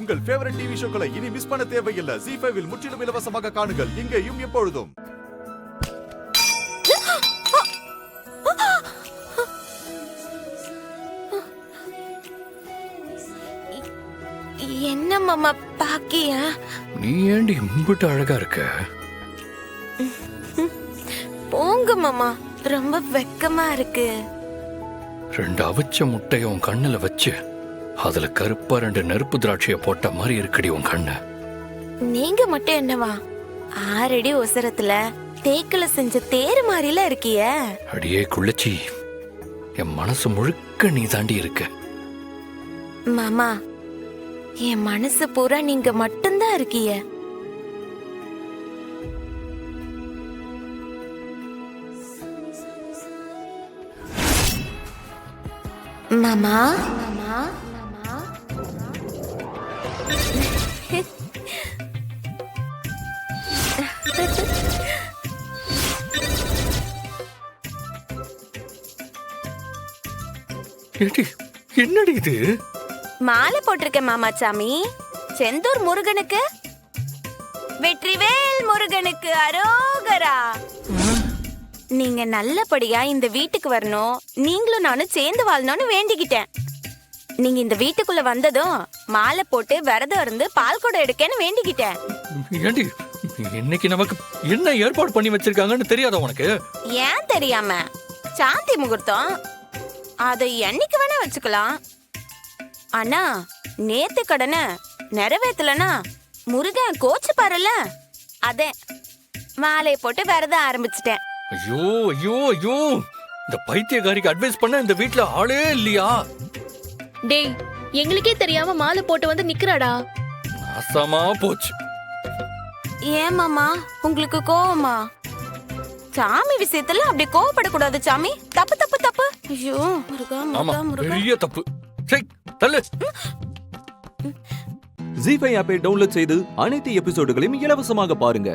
உங்கள் favourite TV ஷோக்களை இனி miss பண்ண தேவையில்லை. ZEE5 இல் முற்றிலும் இலவசமாக காணுங்கள். இங்கேயும் எப்பொழுதும். என்ன மாமா பாக்கியா? நீ ஏண்டி இம்பிட்டு அழகா இருக்க? போங்க மாமா, ரொம்ப வெக்கமா இருக்கு. 2 அவிச்ச முட்டைய உன் கண்ணுல வச்சு அதுல கருப்பா 2 நெருப்பு திராட்சைய போட்ட மாதிரி இருக்குடி உன் கண்ணு. நீங்க மட்டும் என்னவா 6 அடி உசரத்துல தேக்குல செஞ்ச தேர் மாதிரில இருக்கிய. அடியே குள்ளச்சி, என் மனசு முழுக்க நீ தாண்டி இருக்க. மாமா, என் மனசு பூரா நீங்க மட்டும்தான் இருக்கிய. மாமா மாமா மாமா ஏடி, என்னடி இது? மாலை போட்டிருக்கேன் மாமா சாமி. செந்தூர் முருகனுக்கு, வெற்றிவேல் முருகனுக்கு அரோகரா. நீங்க நல்லபடியா இந்த வீட்டுக்கு வரணும், நீங்களும் நானும் சேர்ந்து வாழணும்னு வேண்டிக்கிட்டேன். நீங்க இந்த வீட்டுக்குள்ள வந்ததும் மாலை போட்டு விரதம் இருந்து பால் குடம் எடுக்கன்னு வேண்டிக்கிட்டேன். ஏண்டி, இன்னைக்கு நமக்கு என்ன ஏற்பாடு பண்ணி வச்சிருக்காங்கன்னு தெரியாதா உனக்கு? ஏன் தெரியாம? சாந்தி முகூர்த்தம், அதை என்னைக்கு வேணா வச்சுக்கலாம். ஆனா நேத்து கடனை நிறைவேற்றலனா முருகன் கோச்சு பாருல, அதே மாலையை போட்டு விரதம் ஆரம்பிச்சிட்டேன். ஐயோ ஐயோ ஐயோ, இந்த பைத்தியக்காரிக்கு அட்வைஸ் பண்ண இந்த வீட்ல ஆளே இல்லையா? டேய், எங்களுக்கே தெரியாம மாலை போட்டு வந்து நிக்கறாடா. நாசமா போச்சு. ஏன் மாமா, உங்களுக்கு கோவமா? சாமி விஷயத்துல அப்படி கோவப்படக்கூடாது சாமி. தப்பு தப்பு தப்பு. ஐயோ முருகா ஆமா, முருகா முருகா. பெரிய தப்பு. சரி, தள்ளு. ZEE5 ஆப்பை டவுன்லோட் செய்து அனைத்து எபிசோடுகளையும் இலவசமாக பாருங்க.